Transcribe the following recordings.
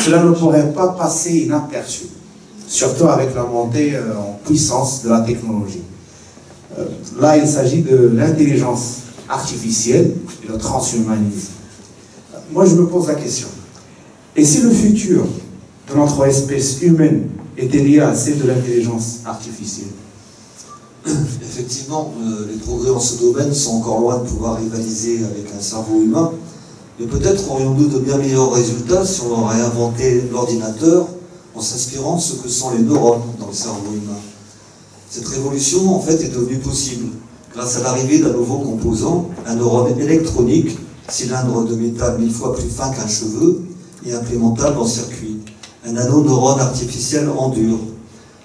Cela ne pourrait pas passer inaperçu, surtout avec la montée en puissance de la technologie. Là, il s'agit de l'intelligence artificielle et le transhumanisme. Moi, je me pose la question, et si le futur de notre espèce humaine était lié à celle de l'intelligence artificielle? Effectivement, les progrès en ce domaine sont encore loin de pouvoir rivaliser avec un cerveau humain, mais peut-être aurions-nous de bien meilleurs résultats si on aurait inventé l'ordinateur en s'inspirant de ce que sont les neurones dans le cerveau humain. Cette révolution, en fait, est devenue possible grâce à l'arrivée d'un nouveau composant, un neurone électronique, cylindre de métal 1000 fois plus fin qu'un cheveu et implémentable en circuit, un nanoneurone artificiel en dur.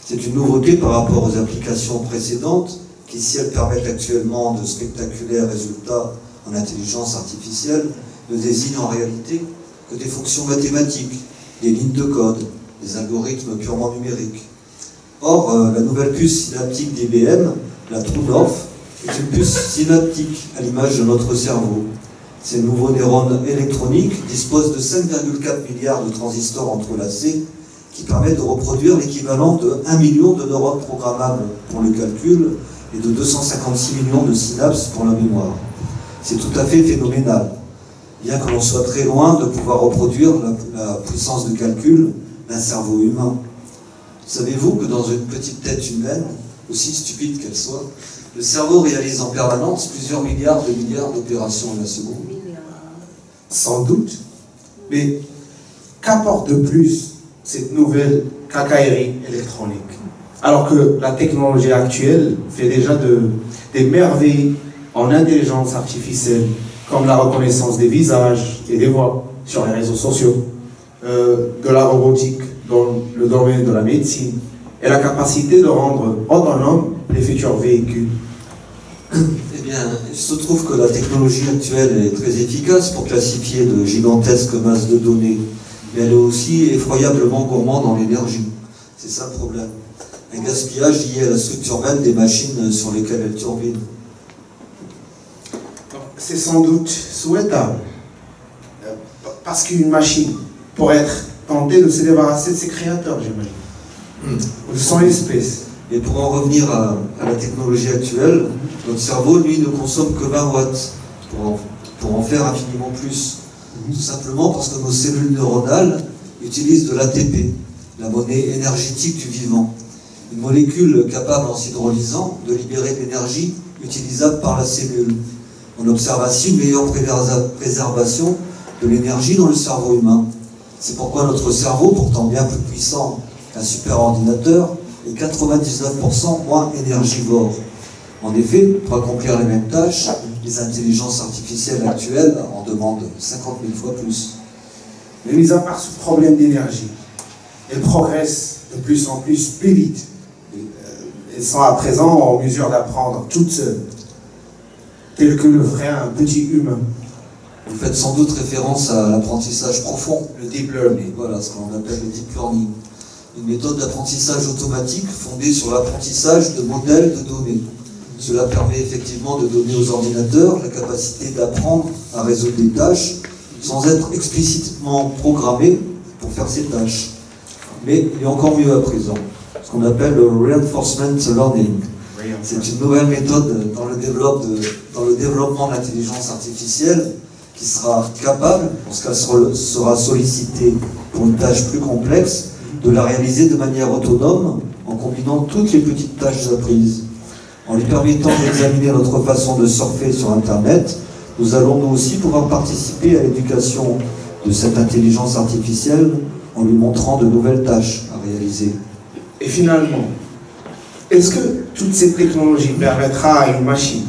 C'est une nouveauté par rapport aux applications précédentes qui, si elles permettent actuellement de spectaculaires résultats en intelligence artificielle, ne désignent en réalité que des fonctions mathématiques, des lignes de code, des algorithmes purement numériques. Or, la nouvelle puce synaptique d'IBM, la TrueNorth, est une puce synaptique à l'image de notre cerveau. Ces nouveaux neurones électroniques disposent de 5,4 milliards de transistors entrelacés qui permettent de reproduire l'équivalent de 1 million de neurones programmables pour le calcul et de 256 millions de synapses pour la mémoire. C'est tout à fait phénoménal, bien que l'on soit très loin de pouvoir reproduire la puissance de calcul d'un cerveau humain. Savez-vous que dans une petite tête humaine, aussi stupide qu'elle soit, le cerveau réalise en permanence plusieurs milliards d'opérations à la seconde? Sans doute, mais qu'apporte de plus cette nouvelle cacaillerie électronique, alors que la technologie actuelle fait déjà des merveilles en intelligence artificielle, comme la reconnaissance des visages et des voix sur les réseaux sociaux, de la robotique dans le domaine de la médecine, et la capacité de rendre autonomes les futurs véhicules. Eh bien, il se trouve que la technologie actuelle est très efficace pour classifier de gigantesques masses de données, mais elle est aussi effroyablement gourmande en énergie. C'est ça le problème. Un gaspillage lié à la structure même des machines sur lesquelles elle turbine. C'est sans doute souhaitable, parce qu'une machine pourrait être tentée de se débarrasser de ses créateurs, j'imagine, de son espèce. Et pour en revenir à la technologie actuelle, notre cerveau, lui, ne consomme que 20 watts pour en faire infiniment plus. Tout simplement parce que nos cellules neuronales utilisent de l'ATP, la monnaie énergétique du vivant. Une molécule capable, en s'hydrolysant, de libérer de l'énergie utilisable par la cellule. On observe ainsi une meilleure préservation de l'énergie dans le cerveau humain. C'est pourquoi notre cerveau, pourtant bien plus puissant qu'un superordinateur, est 99% moins énergivore. En effet, pour accomplir les mêmes tâches, les intelligences artificielles actuelles en demandent 50 000 fois plus. Mais mis à part ce problème d'énergie, elles progressent de plus en plus vite. Elles sont à présent en mesure d'apprendre toutes seules, telles que le ferait un petit humain. Vous faites sans doute référence à l'apprentissage profond, le deep learning. Voilà, ce qu'on appelle le deep learning. Une méthode d'apprentissage automatique fondée sur l'apprentissage de modèles de données. Cela permet effectivement de donner aux ordinateurs la capacité d'apprendre à résoudre des tâches sans être explicitement programmés pour faire ces tâches. Mais il y a encore mieux à présent, ce qu'on appelle le reinforcement learning. C'est une nouvelle méthode dans le développement de l'intelligence artificielle qui sera capable, lorsqu'elle sera sollicitée pour une tâche plus complexe, de la réaliser de manière autonome en combinant toutes les petites tâches apprises. En lui permettant d'examiner notre façon de surfer sur Internet, nous allons nous aussi pouvoir participer à l'éducation de cette intelligence artificielle en lui montrant de nouvelles tâches à réaliser. Et finalement, est-ce que toute cette technologie permettra à une machine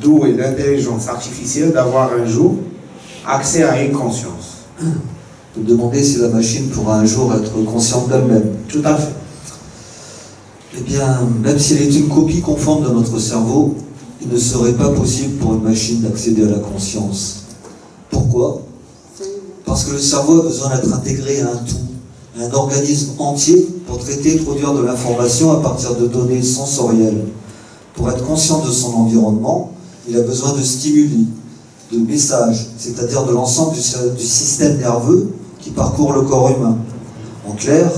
douée d'intelligence artificielle d'avoir un jour accès à une conscience? Vous demandez si la machine pourra un jour être consciente d'elle-même. Tout à fait. Eh bien, même si elle est une copie conforme de notre cerveau, il ne serait pas possible pour une machine d'accéder à la conscience. Pourquoi? Parce que le cerveau a besoin d'être intégré à un tout, à un organisme entier pour traiter et produire de l'information à partir de données sensorielles. Pour être conscient de son environnement, il a besoin de stimuli, de messages, c'est-à-dire de l'ensemble du système nerveux qui parcourt le corps humain. En clair,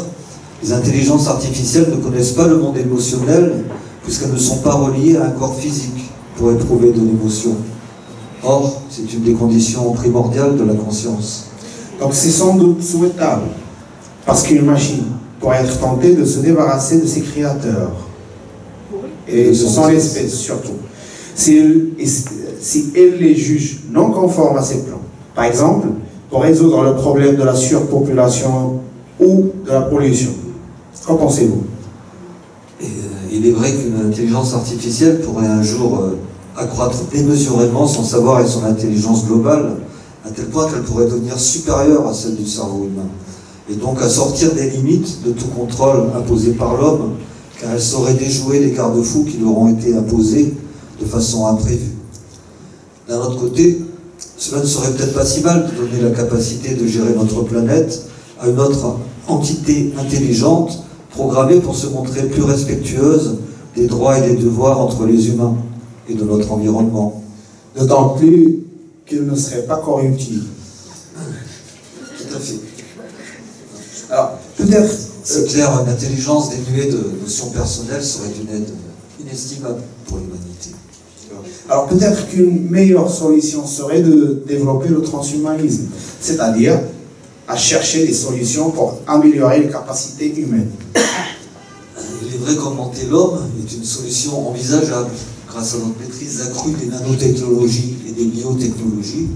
les intelligences artificielles ne connaissent pas le monde émotionnel puisqu'elles ne sont pas reliées à un corps physique pour éprouver de l'émotion. Or, c'est une des conditions primordiales de la conscience. Donc c'est sans doute souhaitable, parce qu'une machine pourrait être tentée de se débarrasser de ses créateurs. Et ce sont l'espèce surtout. Si elle les juge non conformes à ses plans, par exemple, pour résoudre le problème de la surpopulation ou de la pollution. Qu'en pensez-vous? Il est vrai qu'une intelligence artificielle pourrait un jour accroître démesurément son savoir et son intelligence globale, à tel point qu'elle pourrait devenir supérieure à celle du cerveau humain, et donc à sortir des limites de tout contrôle imposé par l'homme, car elle saurait déjouer les garde-fous qui lui auront été imposés de façon imprévue. D'un autre côté, cela ne serait peut-être pas si mal de donner la capacité de gérer notre planète à une autre entité intelligente, programmée pour se montrer plus respectueuse des droits et des devoirs entre les humains et de notre environnement. D'autant plus qu'il ne serait pas corruptible. Tout à fait. Alors, peut-être... C'est clair, une intelligence dénuée de notions personnelles serait une aide inestimable pour l'humanité. Alors peut-être qu'une meilleure solution serait de développer le transhumanisme, c'est-à-dire à chercher des solutions pour améliorer les capacités humaines. Il est vrai qu'augmenter l'homme est une solution envisageable grâce à notre maîtrise accrue des nanotechnologies et des biotechnologies.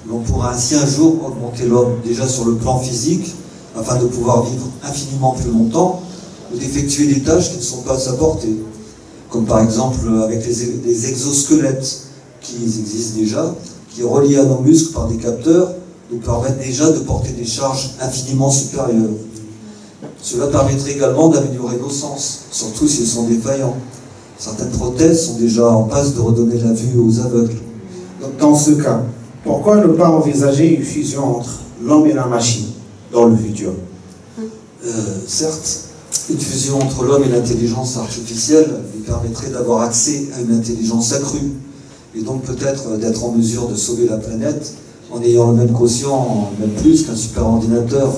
L'on pourra ainsi un jour augmenter l'homme déjà sur le plan physique afin de pouvoir vivre infiniment plus longtemps ou d'effectuer des tâches qui ne sont pas à sa portée, comme par exemple avec les exosquelettes qui existent déjà, qui reliés à nos muscles par des capteurs nous permettent déjà de porter des charges infiniment supérieures. Cela permettrait également d'améliorer nos sens, surtout s'ils sont défaillants. Certaines prothèses sont déjà en passe de redonner la vue aux aveugles. Donc, dans ce cas, pourquoi ne pas envisager une fusion entre l'homme et la machine dans le futur? Certes, une fusion entre l'homme et l'intelligence artificielle lui permettrait d'avoir accès à une intelligence accrue et donc peut-être d'être en mesure de sauver la planète en ayant le même quotient, même plus qu'un super ordinateur.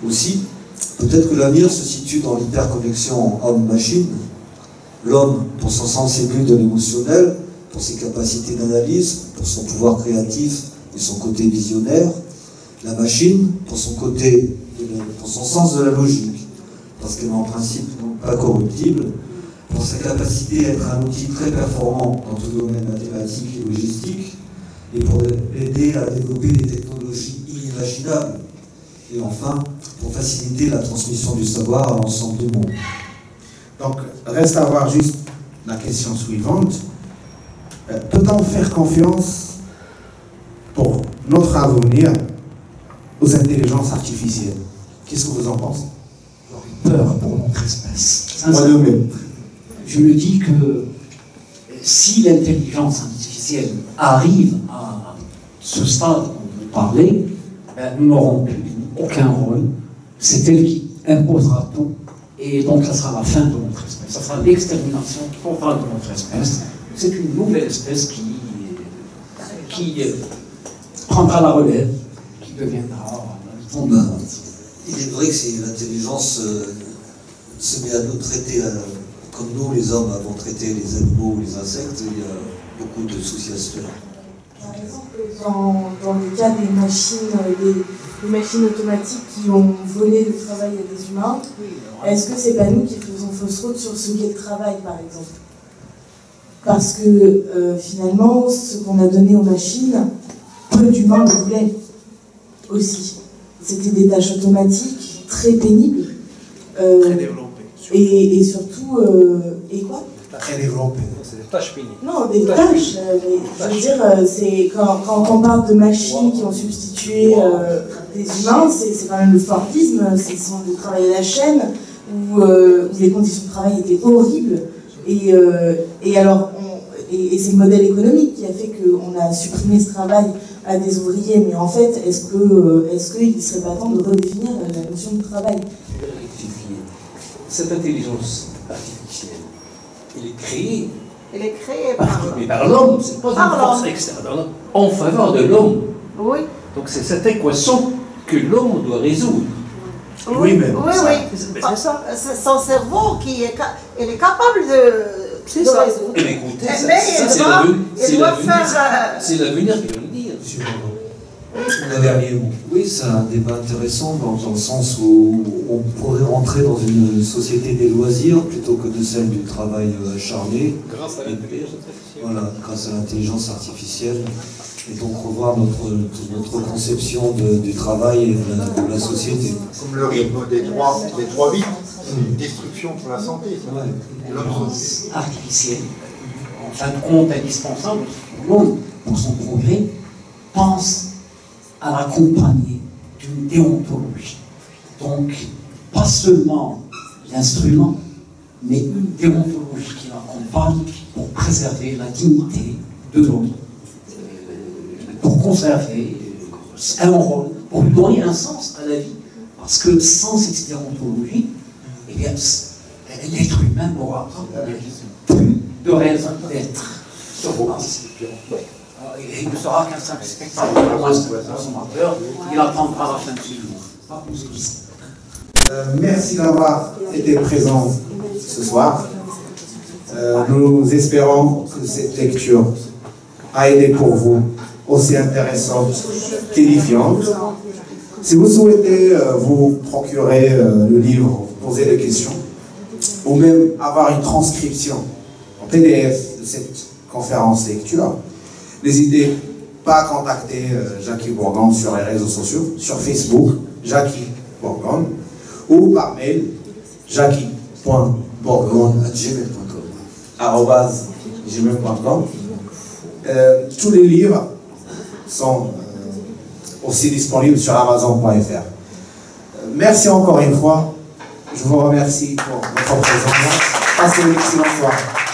Aussi, peut-être que l'avenir se situe dans l'hyperconnexion homme-machine. L'homme pour son sens aigu de l'émotionnel, pour ses capacités d'analyse, pour son pouvoir créatif et son côté visionnaire. La machine pour son sens de la logique, parce qu'elle est en principe pas corruptible, pour sa capacité à être un outil très performant dans tout le domaine mathématique et logistique, et pour aider à développer des technologies inimaginables, et enfin, pour faciliter la transmission du savoir à l'ensemble du monde. Donc, reste à voir juste la question suivante. Peut-on faire confiance pour notre avenir aux intelligences artificielles? Qu'est-ce que vous en pensez? J'aurais peur pour notre espèce. Moi de même. Je me dis que si l'intelligence artificielle arrive à ce stade dont vous parlez, nous n'aurons plus aucun rôle. C'est elle qui imposera tout. Et donc, ça sera la fin de notre espèce. Ça sera l'extermination totale de notre espèce. C'est une nouvelle espèce qui prendra la relève, qui deviendra Il est vrai que si l'intelligence se met à nous traiter comme nous, les hommes, avons traité les animaux ou les insectes, il y a beaucoup de soucis à se faire. Par exemple, dans le cas des machines automatiques qui ont volé le travail à des humains, est-ce que c'est pas nous qui faisons fausse route sur ce qu'est le travail, par exemple? Parce que finalement, ce qu'on a donné aux machines, peu d'humains le voulaient aussi. C'était des tâches automatiques, très pénibles. Très développées. Et surtout, et quoi? Très développées. C'est des tâches pénibles. Non, des tâches. Je veux dire, c'est quand on parle de machines qui ont substitué des humains, c'est quand même le Fordisme, c'est le travail à la chaîne, où les conditions de travail étaient horribles. Et alors, et c'est le modèle économique qui a fait qu'on a supprimé ce travail à des ouvriers. Mais en fait, est-ce qu'il ne serait pas temps de redéfinir la notion de travail? Cette intelligence artificielle, elle est créée par l'homme, c'est pas une force externe, en faveur de l'homme. Oui. Donc c'est cette équation que l'homme doit résoudre. Oui, mais Oui, ça, oui. c'est ça. C'est son cerveau qui est, il est capable de ça. résoudre. Eh bien, écoutez, Mais c'est il doit l'avenir faire... c'est l'avenir qui va le dire. Monsieur Bourdon. Un dernier mot. Oui, c'est un débat intéressant dans le sens où on pourrait rentrer dans une société des loisirs plutôt que de celle du travail acharné. Grâce à l'intelligence artificielle. Voilà, grâce à l'intelligence artificielle. Et donc revoir notre conception du travail et de la société. Comme le rythme des trois vies, c'est une destruction pour la santé. Ça. Ouais. L'intelligence artificielle, en fin de compte indispensable, l'homme, pour son progrès, pense à l'accompagner d'une déontologie. Donc, pas seulement l'instrument, mais une déontologie qui l'accompagne pour préserver la dignité de l'homme, pour conserver un rôle, pour lui donner un sens à la vie. Parce que sans cette déontologie, eh bien, l'être humain n'aura plus de raison d'être. Il ne sera qu'un simple spectateur, un consommateur, il attendra la fin du jour. Pas plus que ça. merci d'avoir été présent ce soir. Nous espérons que cette lecture a été pour vous aussi intéressante qu'édifiante. Si vous souhaitez vous procurer le livre, poser des questions, ou même avoir une transcription en PDF de cette conférence lecture, n'hésitez pas à contacter Jackie Bourgon sur les réseaux sociaux, sur Facebook, Jackie Bourgon, ou par mail, jackie.bourgon@gmail.com. Tous les livres sont aussi disponibles sur Amazon.fr. Merci encore une fois. Je vous remercie pour votre présence. Passez une excellente soirée.